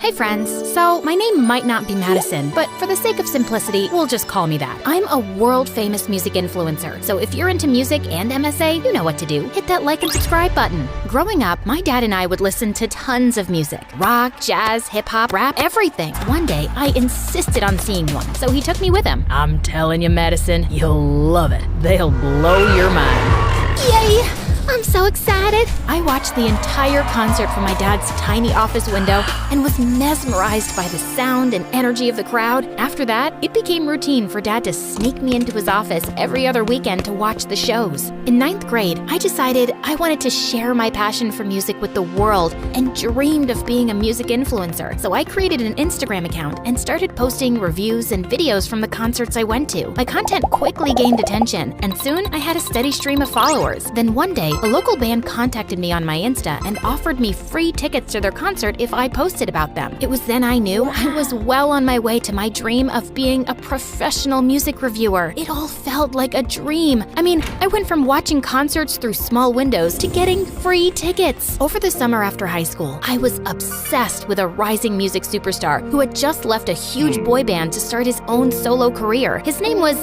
Hey friends, so my name might not be Madison, but for the sake of simplicity, we'll just call me that. I'm a world-famous music influencer, so if you're into music and MSA, you know what to do. Hit that like and subscribe button. Growing up, my dad and I would listen to tons of music. Rock, jazz, hip-hop, rap, everything. One day, I insisted on seeing one, so he took me with him. I'm telling you, Madison, you'll love it. They'll blow your mind. Yay! I'm so excited! I watched the entire concert from my dad's tiny office window and was mesmerized by the sound and energy of the crowd. After that, it became routine for Dad to sneak me into his office every other weekend to watch the shows. In 9th grade, I decided I wanted to share my passion for music with the world and dreamed of being a music influencer. So I created an Instagram account and started posting reviews and videos from the concerts I went to. My content quickly gained attention, and soon I had a steady stream of followers. Then one day, a local band contacted me on my Insta and offered me free tickets to their concert if I posted about them. It was then I knew I was well on my way to my dream of being a professional music reviewer. It all felt like a dream. I mean, I went from watching concerts through small windows to getting free tickets. Over the summer after high school, I was obsessed with a rising music superstar who had just left a huge boy band to start his own solo career. His name was,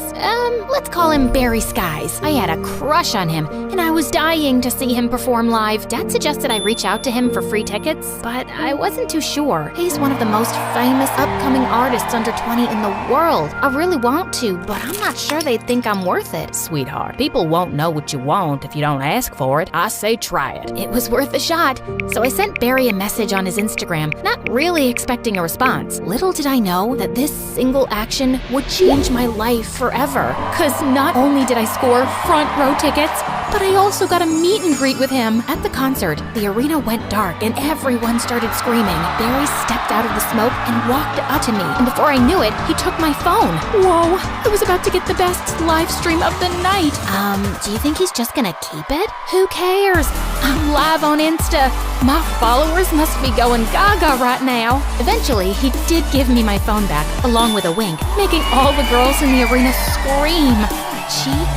let's call him Barry Skies. I had a crush on him, and I was dying to see him perform live. Dad suggested I reach out to him for free tickets, but I wasn't too sure. He's one of the most famous upcoming artists under 20 in the world. I really want to, but I'm not sure they'd think I'm worth it. Sweetheart, people won't know what you want if you don't ask for it. I say try it. It was worth a shot. So I sent Barry a message on his Instagram, not really expecting a response. Little did I know that this single action would change my life forever. Cause not only did I score front row tickets, but I also got a meet and greet with him. At the concert, the arena went dark and everyone started screaming. Barry stepped out of the smoke and walked up to me, and before I knew it, he took my phone. Whoa, I was about to get the best live stream of the night. Do you think he's just gonna keep it? Who cares? I'm live on Insta. My followers must be going gaga right now. Eventually, he did give me my phone back, along with a wink, making all the girls in the arena scream.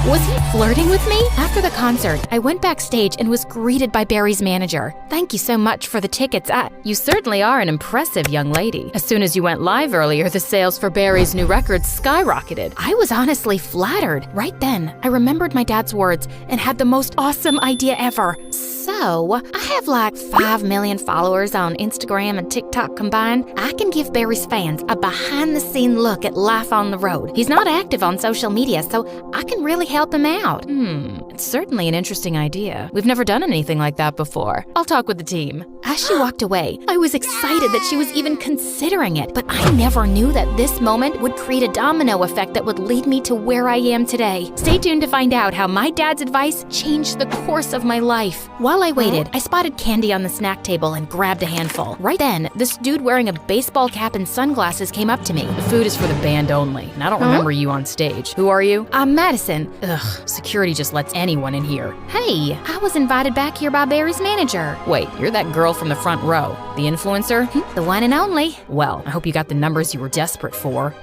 Was he flirting with me? After the concert, I went backstage and was greeted by Barry's manager. Thank you so much for the tickets. You certainly are an impressive young lady. As soon as you went live earlier, the sales for Barry's new record skyrocketed. I was honestly flattered. Right then, I remembered my dad's words and had the most awesome idea ever. So, I have like 5 million followers on Instagram and TikTok combined. I can give Barry's fans a behind-the-scene look at life on the road. He's not active on social media, so I can really help him out. It's certainly an interesting idea. We've never done anything like that before. I'll talk with the team. As she walked away, I was excited that she was even considering it, but I never knew that this moment would create a domino effect that would lead me to where I am today. Stay tuned to find out how my dad's advice changed the course of my life. While I waited, I spotted candy on the snack table and grabbed a handful. Right then, this dude wearing a baseball cap and sunglasses came up to me. The food is for the band only, and I don't remember you on stage. Who are you? I'm Madison. Ugh, security just lets anyone in here. Hey, I was invited back here by Barry's manager. Wait, you're that girl from the front row, the influencer? The one and only. Well, I hope you got the numbers you were desperate for.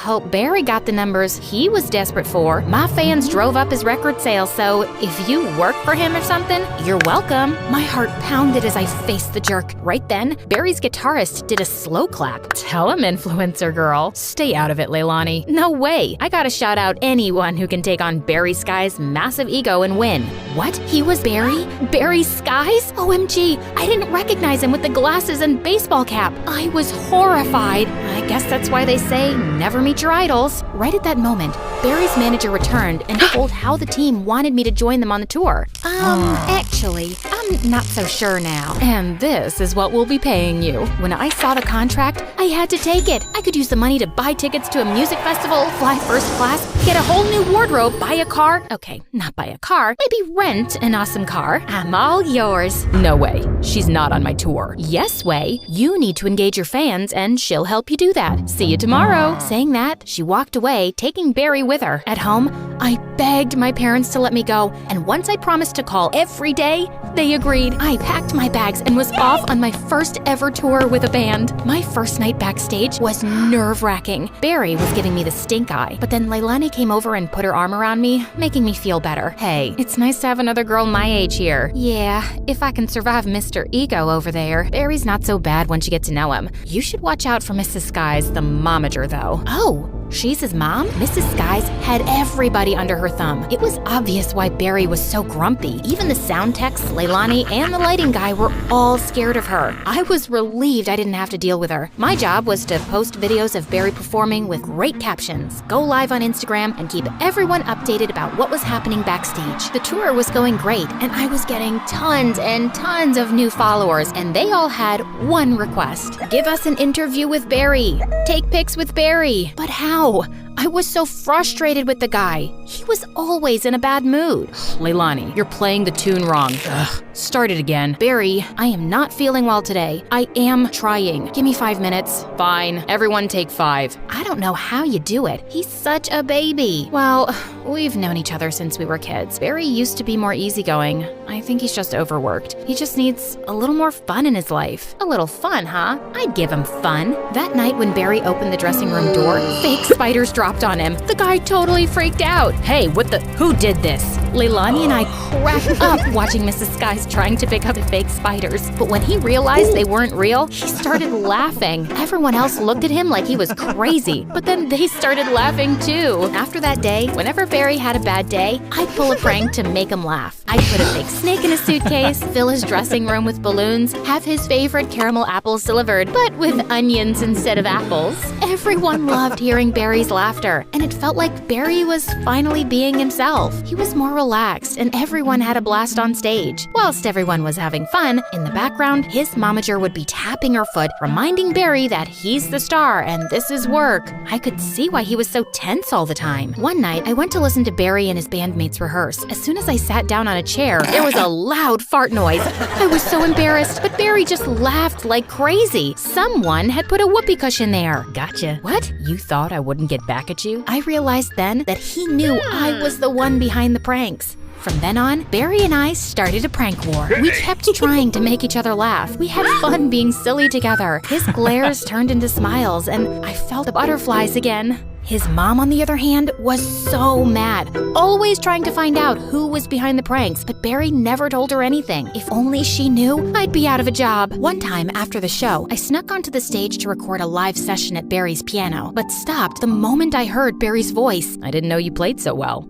Hope Barry got the numbers he was desperate for. My fans drove up his record sales, so if you work for him or something, you're welcome. My heart pounded as I faced the jerk. Right then, Barry's guitarist did a slow clap. Tell him, influencer girl. Stay out of it, Leilani. No way. I gotta shout out anyone who can take on Barry Skies' massive ego and win. What? He was Barry? Barry Skies? OMG, I didn't recognize him with the glasses and baseball cap. I was horrified. I guess that's why they say never meet your idols. Right at that moment, Barry's manager returned and told how the team wanted me to join them on the tour. Actually, I'm not so sure now. And this is what we'll be paying you. When I saw the contract, I had to take it. I could use the money to buy tickets to a music festival, fly first class, get a whole new wardrobe, buy a car. Okay, not buy a car, maybe rent an awesome car. I'm all yours. No way. She's not on my tour. Yes way. You need to engage your fans and she'll help you do that. See you tomorrow. Saying that, she walked away, taking Barry with with her. At home, I begged my parents to let me go, and once I promised to call every day, they agreed. I packed my bags and was off on my first ever tour with a band. My first night backstage was nerve-wracking. Barry was giving me the stink eye, but then Leilani came over and put her arm around me, making me feel better. Hey, it's nice to have another girl my age here. Yeah, if I can survive Mr. Ego over there. Barry's not so bad once you get to know him. You should watch out for Mrs. Skies, the momager, though. Oh, she's his mom? Mrs. Skies had everybody under her thumb. It was obvious why Barry was so grumpy. Even the sound techs, Leilani, and the lighting guy were all scared of her. I was relieved I didn't have to deal with her. My job was to post videos of Barry performing with great captions, go live on Instagram, and keep everyone updated about what was happening backstage. The tour was going great, and I was getting tons and tons of new followers, and they all had one request. Give us an interview with Barry. Take pics with Barry. But how? I was so frustrated with the guy. He was always in a bad mood. Leilani, you're playing the tune wrong. Ugh. Start it again. Barry, I am not feeling well today. I am trying. Give me 5 minutes. Fine. Everyone take 5. I don't know how you do it. He's such a baby. Well, we've known each other since we were kids. Barry used to be more easygoing. I think he's just overworked. He just needs a little more fun in his life. A little fun, huh? I'd give him fun. That night when Barry opened the dressing room door, fake spiders dropped on him. The guy totally freaked out. Hey, who did this? Leilani and I cracked up watching Mrs. Skies trying to pick up the fake spiders. But when he realized they weren't real, he started laughing. Everyone else looked at him like he was crazy, but then they started laughing too. After that day, whenever Barry had a bad day, I'd pull a prank to make him laugh. I'd put a fake snake in a suitcase, fill his dressing room with balloons, have his favorite caramel apples delivered, but with onions instead of apples. Everyone loved hearing Barry's laughter, and it felt like Barry was finally being himself. He was more relaxed, and everyone had a blast on stage. Whilst everyone was having fun, in the background, his momager would be tapping her foot, reminding Barry that he's the star and this is work. I could see why he was so tense all the time. One night, I went to listen to Barry and his bandmates rehearse. As soon as I sat down on a chair, there was a loud fart noise. I was so embarrassed, but Barry just laughed like crazy. Someone had put a whoopee cushion there. Gotcha. What? You thought I wouldn't get back at you? I realized then that he knew I was the one behind the pranks. From then on, Barry and I started a prank war. We kept trying to make each other laugh. We had fun being silly together. His glares turned into smiles, and I felt the butterflies again. His mom, on the other hand, was so mad, always trying to find out who was behind the pranks, but Barry never told her anything. If only she knew, I'd be out of a job. One time after the show, I snuck onto the stage to record a live session at Barry's piano, but stopped the moment I heard Barry's voice. I didn't know you played so well.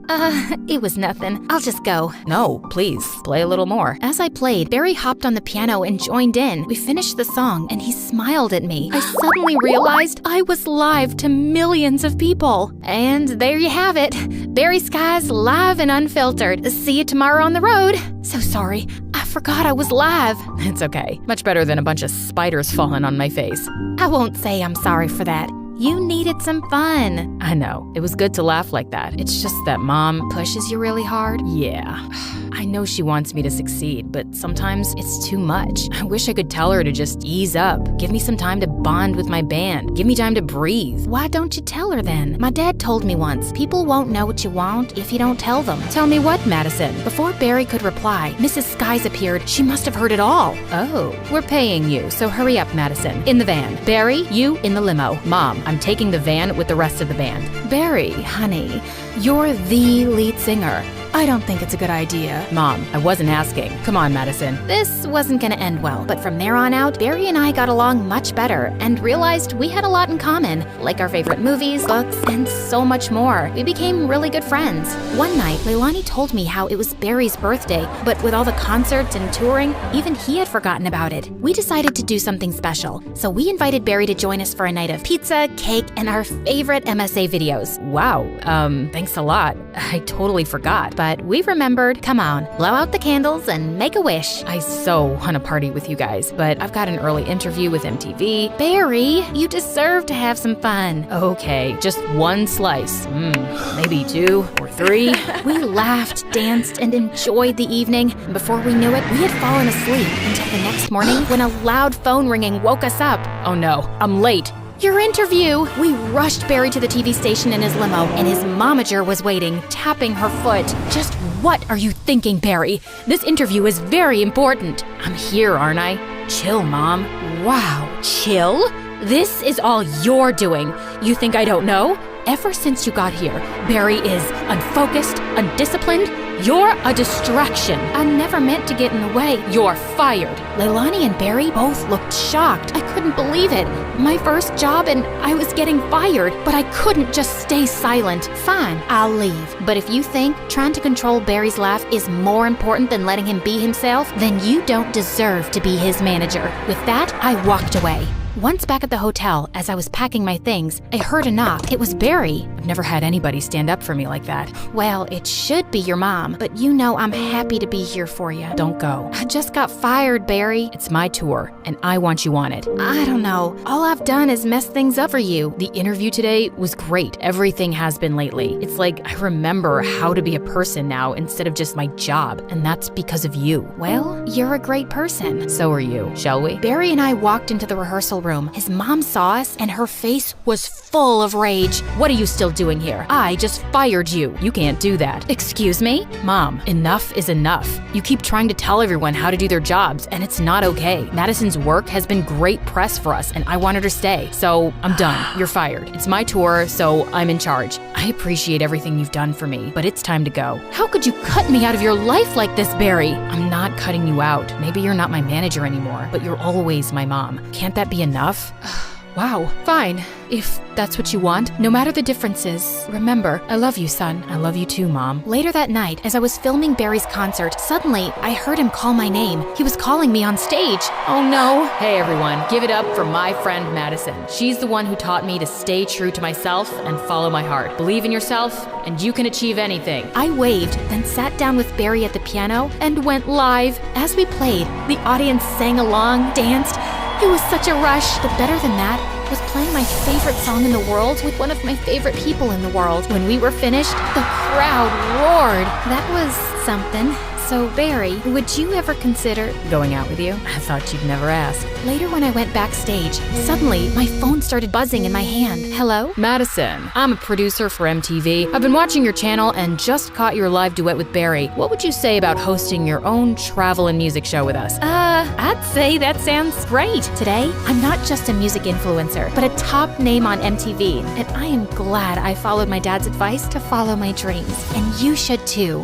It was nothing. I'll just go. No, please, play a little more. As I played, Barry hopped on the piano and joined in. We finished the song, and he smiled at me. I suddenly realized I was live to millions of people. And there you have it. Barry Skies live and unfiltered. See you tomorrow on the road. So sorry. I forgot I was live. It's okay. Much better than a bunch of spiders falling on my face. I won't say I'm sorry for that. You needed some fun. I know. It was good to laugh like that. It's just that Mom pushes you really hard. Yeah. I know she wants me to succeed, but sometimes it's too much. I wish I could tell her to just ease up. Give me some time to bond with my band. Give me time to breathe. Why don't you tell her then? My dad told me once, people won't know what you want if you don't tell them. Tell me what, Madison? Before Barry could reply, Mrs. Skies appeared. She must have heard it all. Oh, we're paying you, so hurry up, Madison. In the van. Barry, you in the limo. Mom, I'm taking the van with the rest of the band. Barry, honey, you're the lead singer. I don't think it's a good idea. Mom, I wasn't asking. Come on, Madison. This wasn't gonna end well, but from there on out, Barry and I got along much better and realized we had a lot in common, like our favorite movies, books, and so much more. We became really good friends. One night, Leilani told me how it was Barry's birthday, but with all the concerts and touring, even he had forgotten about it. We decided to do something special, so we invited Barry to join us for a night of pizza, cake, and our favorite MSA videos. Wow, thanks a lot. I totally forgot, but we remembered. Come on, blow out the candles and make a wish. I so want to party with you guys, but I've got an early interview with MTV. Barry, you deserve to have some fun. Okay, just one slice. Maybe 2 or 3. We laughed, danced, and enjoyed the evening. And before we knew it, we had fallen asleep until the next morning when a loud phone ringing woke us up. Oh no, I'm late. your interview. We rushed Barry to the TV station in his limo, and his momager was waiting, tapping her foot. Just what are you thinking, Barry? This interview is very important. I'm here, aren't I? Chill, Mom. Wow, chill? This is all you're doing. You think I don't know? Ever since you got here, Barry is unfocused, undisciplined. You're a distraction. I never meant to get in the way. You're fired. Leilani and Barry both looked shocked. I couldn't believe it. My first job and I was getting fired, but I couldn't just stay silent. Fine, I'll leave. But if you think trying to control Barry's laugh is more important than letting him be himself, then you don't deserve to be his manager. With that, I walked away. Once back at the hotel, as I was packing my things, I heard a knock. It was Barry. I've never had anybody stand up for me like that. Well, it should be your mom, but you know I'm happy to be here for you. Don't go. I just got fired, Barry. It's my tour, and I want you on it. I don't know. All I've done is mess things up for you. The interview today was great. Everything has been lately. It's like I remember how to be a person now instead of just my job, and that's because of you. Well, you're a great person. So are you, shall we? Barry and I walked into the rehearsal room. His mom saw us, and her face was full of rage. What are you still doing here? I just fired you. You can't do that. Excuse me? Mom, enough is enough. You keep trying to tell everyone how to do their jobs, and it's not okay. Madison's work has been great press for us, and I want her to stay. So I'm done. You're fired. It's my tour, so I'm in charge. I appreciate everything you've done for me, but it's time to go. How could you cut me out of your life like this, Barry? I'm not cutting you out. Maybe you're not my manager anymore, but you're always my mom. Can't that be enough? Wow, fine. If that's what you want, no matter the differences, remember, I love you, son. I love you too, Mom. Later that night, as I was filming Barry's concert, suddenly I heard him call my name. He was calling me on stage. Oh no. Hey everyone, give it up for my friend Madison. She's the one who taught me to stay true to myself and follow my heart. Believe in yourself, and you can achieve anything. I waved, then sat down with Barry at the piano and went live. As we played, the audience sang along, danced. It was such a rush, but better than that was playing my favorite song in the world with one of my favorite people in the world. When we were finished, the crowd roared. That was something. So, Barry, would you ever consider going out with you? I thought you'd never ask. Later when I went backstage, suddenly my phone started buzzing in my hand. Hello? Madison, I'm a producer for MTV. I've been watching your channel and just caught your live duet with Barry. What would you say about hosting your own travel and music show with us? I'd say that sounds great. Today, I'm not just a music influencer, but a top name on MTV. And I am glad I followed my dad's advice to follow my dreams. And you should too.